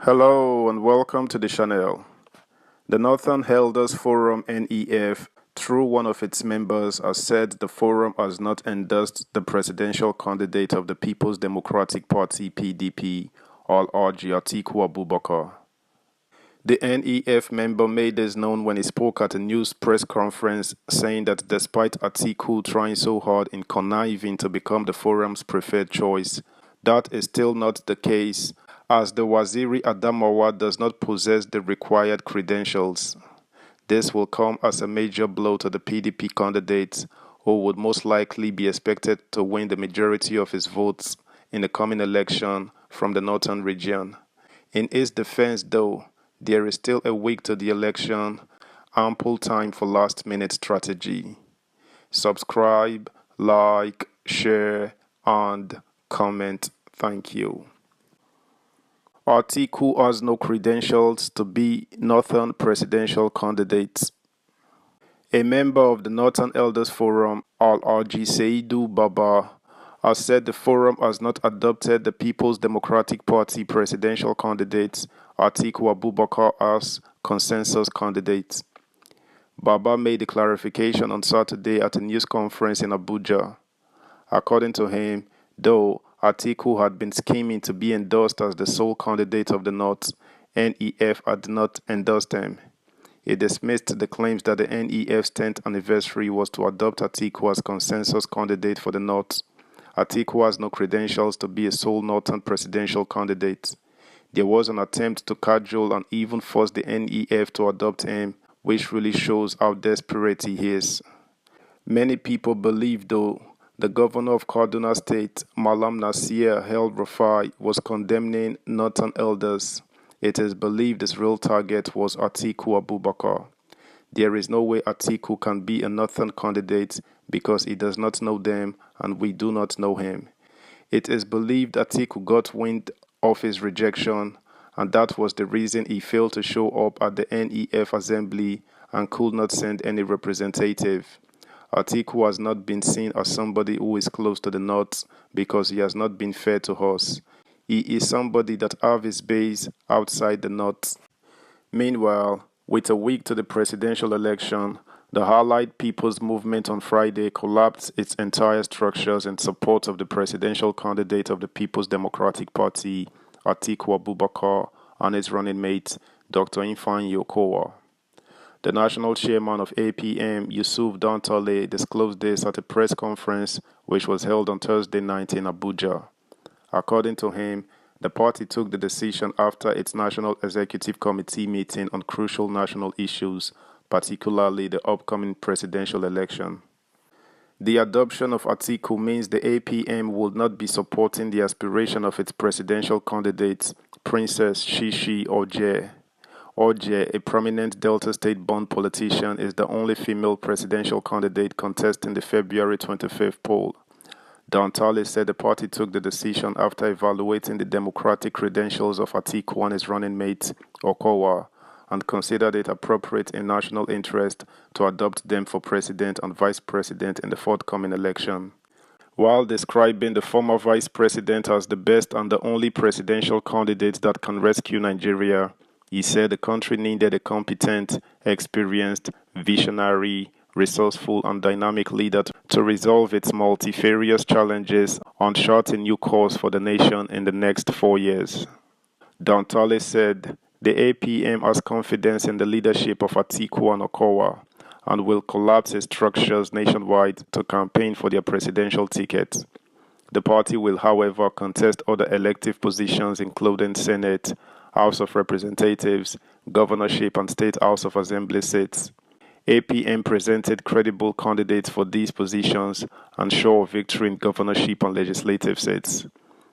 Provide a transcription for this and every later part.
Hello and welcome to the channel. The Northern Elders Forum NEF, through one of its members, has said the forum has not endorsed the presidential candidate of the People's Democratic Party PDP, ATIKU Abubakar. The NEF member made this known when he spoke at a news press conference, saying that despite Atiku trying so hard in conniving to become the forum's preferred choice, that is still not the case, as the Waziri Adamawa does not possess the required credentials. This will come as a major blow to the PDP candidate, who would most likely be expected to win the majority of his votes in the coming election from the northern region. In his defense, though, there is still a week to the election, ample time for last-minute strategy. Subscribe, like, share, and comment. Thank you. Atiku has no credentials to be Northern presidential candidate. A member of the Northern Elders Forum, Alhaji Seidu Baba, has said the forum has not adopted the People's Democratic Party presidential candidate, ATIKU Abubakar, as consensus candidate. Baba made the clarification on Saturday at a news conference in Abuja. According to him, though Atiku had been scheming to be endorsed as the sole candidate of the North, NEF had not endorsed him. He dismissed the claims that the NEF's 10th anniversary was to adopt Atiku as consensus candidate for the North. Atiku has no credentials to be a sole Northern presidential candidate. There was an attempt to cajole and even force the NEF to adopt him, which really shows how desperate he is. Many people believe, though, the governor of Kaduna State, Malam Nasir El-Rufai, was condemning Northern elders. It is believed his real target was Atiku Abubakar. There is no way Atiku can be a Northern candidate because he does not know them and we do not know him. It is believed Atiku got wind of his rejection, and that was the reason he failed to show up at the NEF assembly and could not send any representative. Atiku has not been seen as somebody who is close to the North because he has not been fair to us. He is somebody that have his base outside the North. Meanwhile, with a week to the presidential election, the Allied People's Movement on Friday collapsed its entire structures in support of the presidential candidate of the People's Democratic Party, Atiku Abubakar, and his running mate, Dr. Ifeanyi Okowa. The national chairman of APM, Yusuf Dantale, disclosed this at a press conference which was held on Thursday night in Abuja. According to him, the party took the decision after its National Executive Committee meeting on crucial national issues, particularly the upcoming presidential election. The adoption of Atiku means the APM would not be supporting the aspiration of its presidential candidate, Princess Shishi Oje. Oje, a prominent Delta State-born politician, is the only female presidential candidate contesting the February 25th poll. Dantale said the party took the decision after evaluating the democratic credentials of Atiku and his running mate, Okowa, and considered it appropriate in national interest to adopt them for president and vice president in the forthcoming election. While describing the former vice president as the best and the only presidential candidate that can rescue Nigeria, he said the country needed a competent, experienced, visionary, resourceful and dynamic leader to resolve its multifarious challenges and chart a new course for the nation in the next 4 years. Dantale said the APM has confidence in the leadership of Atiku and Okowa and will collapse its structures nationwide to campaign for their presidential ticket. The party will, however, contest other elective positions including Senate, House of Representatives, governorship and State House of Assembly seats. APM presented credible candidates for these positions and sure of victory in governorship and legislative seats.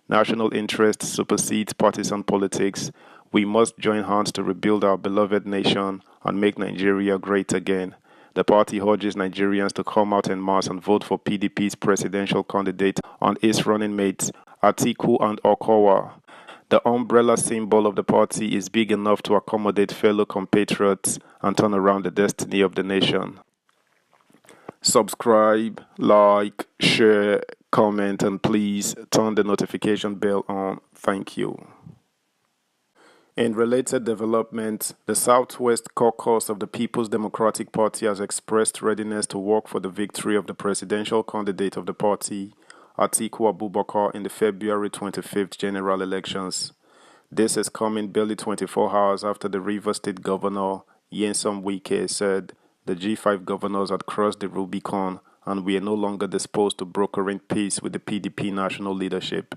National interest supersedes partisan politics. We must join hands to rebuild our beloved nation and make Nigeria great again. The party urges Nigerians to come out en masse and vote for PDP's presidential candidate and its running mates, Atiku and Okowa. The umbrella symbol of the party is big enough to accommodate fellow compatriots and turn around the destiny of the nation. Subscribe, like, share, comment, and please turn the notification bell on. Thank you. In related developments, the Southwest Caucus of the People's Democratic Party has expressed readiness to work for the victory of the presidential candidate of the party, ATIKU Abubakar, in the February 25th general elections. This is coming barely 24 hours after the Rivers State Governor, Nyesom Wike, said the G5 governors had crossed the Rubicon and were no longer disposed to brokering peace with the PDP national leadership.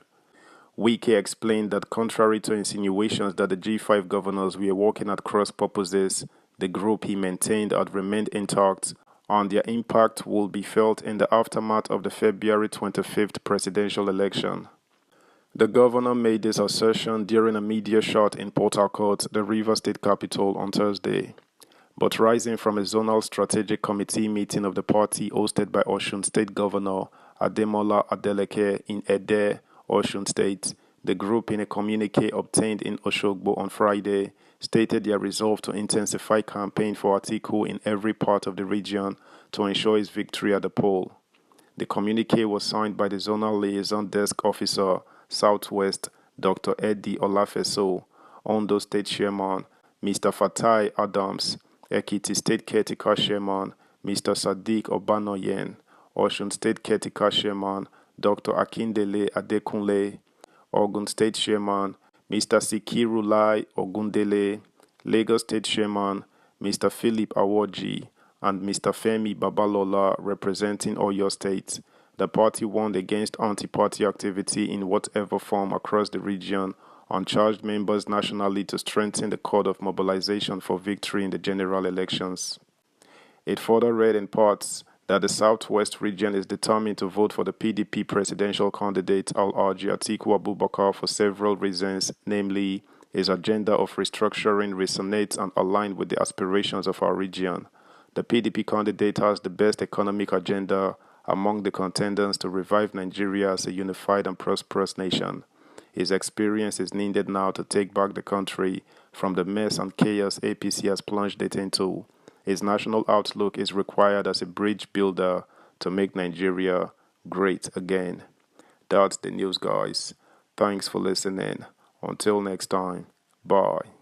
Wike explained that contrary to insinuations that the G5 governors were working at cross purposes, the group he maintained had remained intact and their impact will be felt in the aftermath of the February 25th presidential election. The governor made this assertion during a media shot in Port Harcourt, the Rivers State capital, on Thursday. But rising from a zonal strategic committee meeting of the party hosted by Osun State Governor Ademola Adeleke in Ede, Osun State, the group, in a communique obtained in Oshogbo on Friday, stated their resolve to intensify campaign for Atiku in every part of the region to ensure his victory at the poll. The communique was signed by the Zonal Liaison Desk Officer, Southwest, Dr. Eddie Olafeso, Ondo State Chairman, Mr. Fatai Adams, Ekiti State Caretaker Chairman, Mr. Sadiq Obanoyen, Osun State Caretaker Chairman, Dr. Akindele Adekunle, Ogun State Chairman, Mr. Sikiru Lai Ogundele, Lagos State Chairman, Mr. Philip Awoji, and Mr. Femi Babalola representing Oyo State. The party warned against anti-party activity in whatever form across the region and charged members nationally to strengthen the code of mobilization for victory in the general elections. It further read in parts that the Southwest region is determined to vote for the PDP presidential candidate Alhaji Atiku Abubakar for several reasons, namely, his agenda of restructuring resonates and aligns with the aspirations of our region. The PDP candidate has the best economic agenda among the contenders to revive Nigeria as a unified and prosperous nation. His experience is needed now to take back the country from the mess and chaos APC has plunged it into. His national outlook is required as a bridge builder to make Nigeria great again. That's the news, guys. Thanks for listening. Until next time, bye.